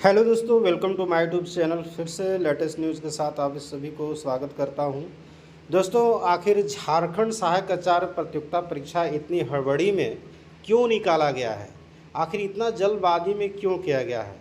Hello दोस्तों, welcome to my YouTube channel. फिर से लेटेस्ट न्यूज़ के साथ आप सभी को स्वागत करता हूं। दोस्तों, आखिर झारखंड सहायक आचार्य प्रतियोगिता परीक्षा इतनी हड़बड़ी में क्यों निकाला गया है? आखिर इतना जल्दबाजी में क्यों किया गया है?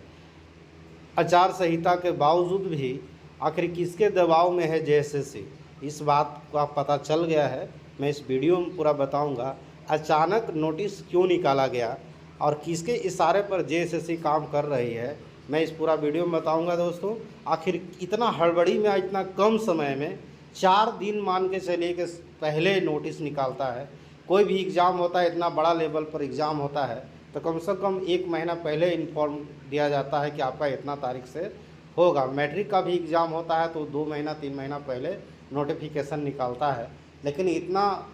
आचार संहिता के बावजूद भी आखिर किसके दबाव में है जेएसएससी? इस बात का पता चल गया है। मैं इस वीडियो में पूरा बताऊंगा अचानक नोटिस क्यों निकाला गया और किसके इशारे पर जेएसएससी काम कर रही है। मैं इस पूरा वीडियो में बताऊंगा दोस्तों। आखिर इतना हड़बड़ी में इतना कम समय में 4 दिन मान के चलिए कि पहले नोटिस निकालता है। कोई भी एग्ज़ाम होता है, इतना बड़ा लेवल पर एग्ज़ाम होता है तो कम से कम 1 महीना पहले इन्फॉर्म दिया जाता है कि आपका इतना तारीख से होगा। मैट्रिक का भी एग्ज़ाम होता है तो 2 महीना 3 महीना पहले नोटिफिकेशन निकालता है। लेकिन इतना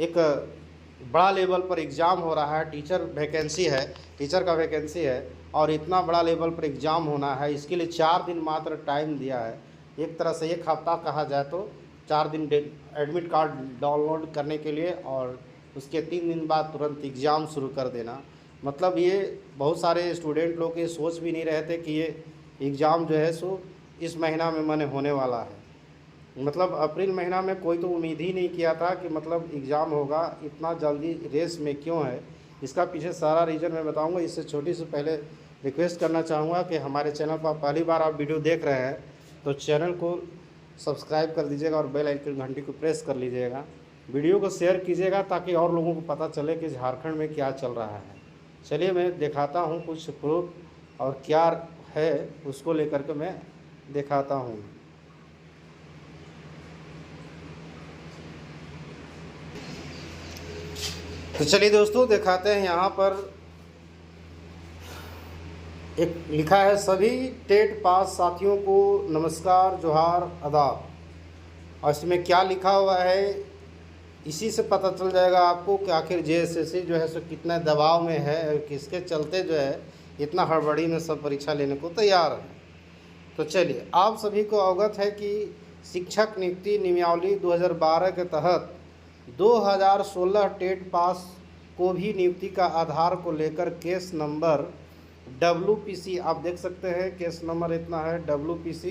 एक बड़ा लेवल पर एग्ज़ाम हो रहा है, टीचर का वैकेंसी है और इतना बड़ा लेवल पर एग्ज़ाम होना है, इसके लिए 4 दिन मात्र टाइम दिया है। एक तरह से 1 हफ्ता कहा जाए तो 4 दिन एडमिट कार्ड डाउनलोड करने के लिए और उसके 3 दिन बाद तुरंत एग्ज़ाम शुरू कर देना। मतलब ये बहुत सारे स्टूडेंट लोग ये सोच भी नहीं रहे थे कि ये एग्ज़ाम जो है सो इस महीना में माने होने वाला है। मतलब अप्रैल महीना में कोई तो उम्मीद ही नहीं किया था कि मतलब एग्ज़ाम होगा। इतना जल्दी रेस में क्यों है, इसका पीछे सारा रीज़न मैं बताऊंगा। इससे छोटी से पहले रिक्वेस्ट करना चाहूँगा कि हमारे चैनल पर पहली बार आप वीडियो देख रहे हैं तो चैनल को सब्सक्राइब कर दीजिएगा और बेल आइकन घंटी को प्रेस कर लीजिएगा। वीडियो को शेयर कीजिएगा ताकि और लोगों को पता चले कि झारखंड में क्या चल रहा है। चलिए मैं दिखाता हूँ कुछ प्रूफ और क्या है उसको लेकर के मैं दिखाता हूँ। तो चलिए दोस्तों दिखाते हैं। यहाँ पर एक लिखा है, सभी टेट पास साथियों को नमस्कार, जोहार, आदाब। और इसमें क्या लिखा हुआ है इसी से पता चल जाएगा आपको कि आखिर जेएसएससी जो है सो कितना दबाव में है और किसके चलते जो है इतना हड़बड़ी में सब परीक्षा लेने को तैयार है। तो चलिए, आप सभी को अवगत है कि शिक्षक नियुक्ति नियमावली 2012 के तहत 2016 टेट पास को भी नियुक्ति का आधार को लेकर केस नंबर WPC आप देख सकते हैं। केस नंबर इतना है WPC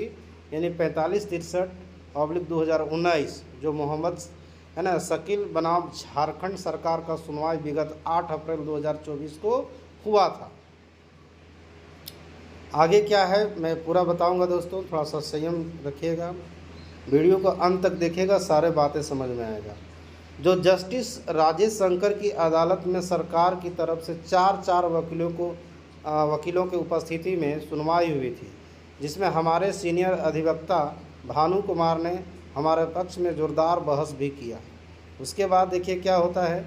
यानी 4563/2019 जो मोहम्मद है ना शकील बनाम झारखंड सरकार का सुनवाई विगत 8 अप्रैल 2024 को हुआ था। आगे क्या है मैं पूरा बताऊंगा दोस्तों, थोड़ा सा संयम रखिएगा, वीडियो को अंत तक देखिएगा, सारे बातें समझ में आएगा। जो जस्टिस राजेश शंकर की अदालत में सरकार की तरफ से 4 वकीलों के उपस्थिति में सुनवाई हुई थी, जिसमें हमारे सीनियर अधिवक्ता भानु कुमार ने हमारे पक्ष में जोरदार बहस भी किया। उसके बाद देखिए क्या होता है,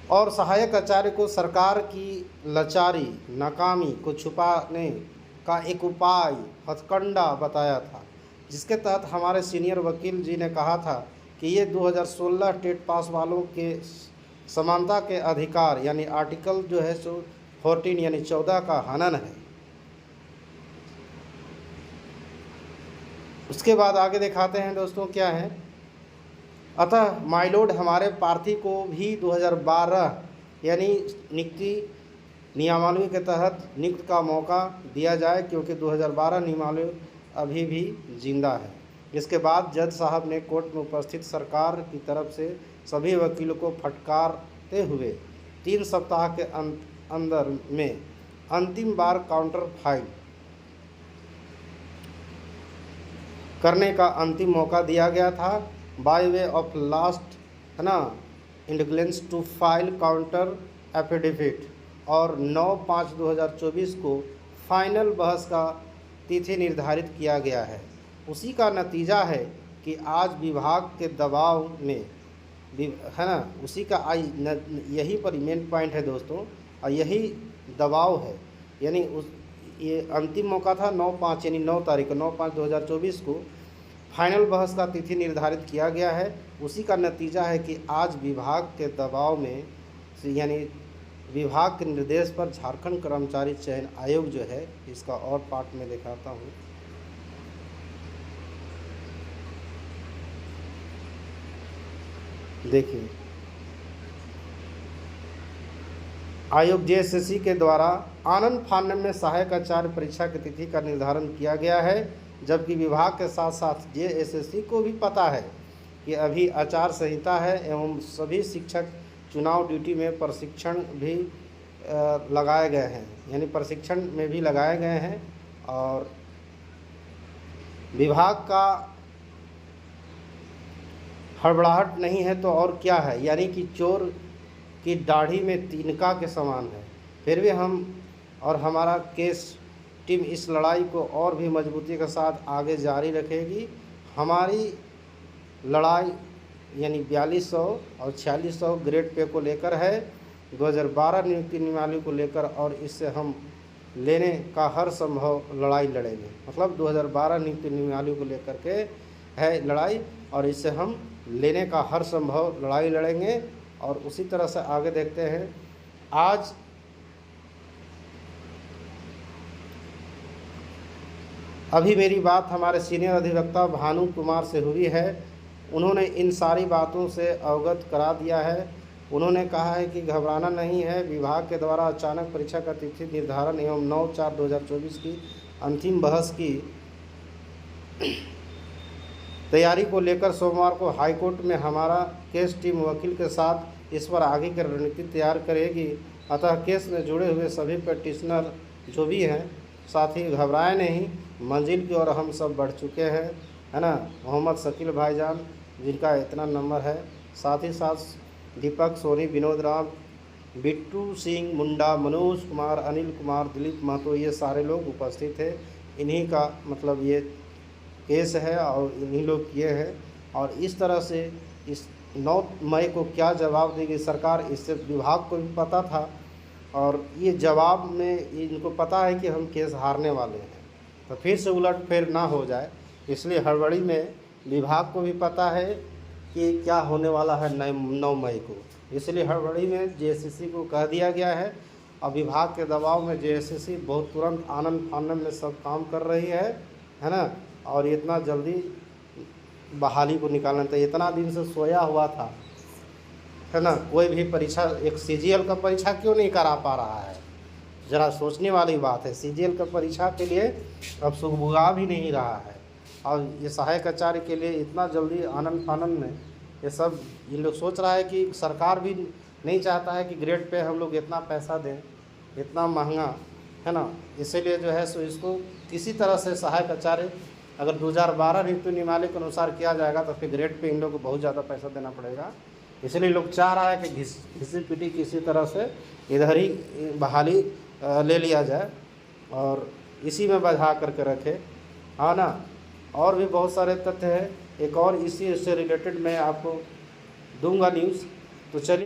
और सहायक आचार्य को सरकार की लाचारी नाकामी को छुपाने का एक उपाय हथकंडा बताया था, जिसके तहत हमारे सीनियर वकील जी ने कहा था कि ये 2016 टेट पास वालों के समानता के अधिकार यानी आर्टिकल जो है सो 14 यानी 14 का हनन है। उसके बाद आगे दिखाते हैं दोस्तों क्या है। अतः माइलोड हमारे प्रार्थी को भी 2012 यानी नियुक्ति नियमावली के तहत नियुक्त का मौका दिया जाए, क्योंकि 2012 नियमावली अभी भी जिंदा है। इसके बाद जज साहब ने कोर्ट में उपस्थित सरकार की तरफ से सभी वकीलों को फटकारते हुए 3 सप्ताह के अंदर में अंतिम बार काउंटर फाइल करने का अंतिम मौका दिया गया था। बाय वे ऑफ लास्ट है ना इंडिग्लेंस टू फाइल काउंटर एफिडेविट और 9/5/2024 को फाइनल बहस का तिथि निर्धारित किया गया है। उसी का नतीजा है कि आज विभाग के दबाव में है ना, उसी का यही पर मेन पॉइंट है दोस्तों, और यही दबाव है। यानी ये अंतिम मौका था 9/5 यानी 9 तारीख 9/5/2024 को फाइनल बहस का तिथि निर्धारित किया गया है। उसी का नतीजा है कि आज विभाग के दबाव में यानी विभाग के निर्देश पर झारखंड कर्मचारी चयन आयोग जो है, इसका और पार्ट में दिखाता हूँ। देखिए आयोग जेएसएससी के द्वारा आनन फानन में सहायक आचार्य परीक्षा की तिथि का निर्धारण किया गया है, जबकि विभाग के साथ साथ जेएसएससी को भी पता है कि अभी आचार संहिता है एवं सभी शिक्षक चुनाव ड्यूटी में प्रशिक्षण भी लगाए गए हैं, यानी प्रशिक्षण में भी लगाए गए हैं। और विभाग का हड़बड़ाहट नहीं है तो और क्या है, यानी कि चोर की दाढ़ी में तिनका के समान है। फिर भी हम और हमारा केस टीम इस लड़ाई को और भी मजबूती के साथ आगे जारी रखेगी। हमारी लड़ाई यानी 4200 और 4600 ग्रेड पे को लेकर है, 2012 नियुक्ति नियमावली को लेकर, और इससे हम लेने का हर संभव लड़ाई लड़ेंगे। मतलब 2012 नियुक्ति नियमावली को लेकर के है लड़ाई, और इससे हम लेने का हर संभव लड़ाई लड़ेंगे। और उसी तरह से आगे देखते हैं। आज अभी मेरी बात हमारे सीनियर अधिवक्ता भानु कुमार से हुई है। उन्होंने इन सारी बातों से अवगत करा दिया है। उन्होंने कहा है कि घबराना नहीं है, विभाग के द्वारा अचानक परीक्षा का तिथि निर्धारण एवं 9/4/2024 की अंतिम बहस की तैयारी को लेकर सोमवार को हाईकोर्ट में हमारा केस टीम वकील के साथ इस पर आगे की रणनीति तैयार करेगी। अतः केस में जुड़े हुए सभी पटिशनर जो भी हैं, साथ ही घबराए नहीं, मंजिल की ओर हम सब बढ़ चुके हैं, है ना। मोहम्मद शकील भाईजान जिनका इतना नंबर है, साथ ही साथ दीपक सोनी, विनोद राम, बिट्टू सिंह मुंडा, मनोज कुमार, अनिल कुमार, दिलीप महतो, ये सारे लोग उपस्थित थे। इन्हीं का मतलब ये केस है और इन्हीं लोग किए हैं। और इस तरह से इस 9 मई को क्या जवाब देगी सरकार, इससे विभाग को भी पता था, और ये जवाब में इनको पता है कि हम केस हारने वाले हैं, तो फिर से उलटफेर ना हो जाए, इसलिए हड़बड़ी में विभाग को भी पता है कि क्या होने वाला है 9 मई को, इसलिए हड़बड़ी में जेएसएससी को कह दिया गया है। और विभाग के दबाव में जेएसएससी बहुत तुरंत आनन फानन में सब काम कर रही है ना। और इतना जल्दी बहाली को निकालना था, इतना दिन से सोया हुआ था, है ना। कोई भी परीक्षा, एक सीजीएल का परीक्षा क्यों नहीं करा पा रहा है, ज़रा सोचने वाली बात है। सीजीएल का परीक्षा के लिए अब सुगबुगा भी नहीं रहा है, और ये सहायक आचार्य के लिए इतना जल्दी आनन फानन में ये सब ये लोग सोच रहा है कि सरकार भी नहीं चाहता है कि ग्रेड पे हम लोग इतना पैसा दें, इतना महंगा, है ना। इसीलिए जो है सो इसको किसी तरह से सहायक आचार्य अगर 2012 नियुक्ति नियमावली के अनुसार किया जाएगा तो फिर ग्रेड पे इन लोगों को बहुत ज़्यादा पैसा देना पड़ेगा। इसलिए लोग चाह रहा है कि घिसी पिटी किसी तरह से इधर ही बहाली ले लिया जाए और इसी में बधा करके रखे, हाँ ना। और भी बहुत सारे तथ्य हैं, एक और इसी से रिलेटेड मैं आपको दूंगा न्यूज़, तो चलिए।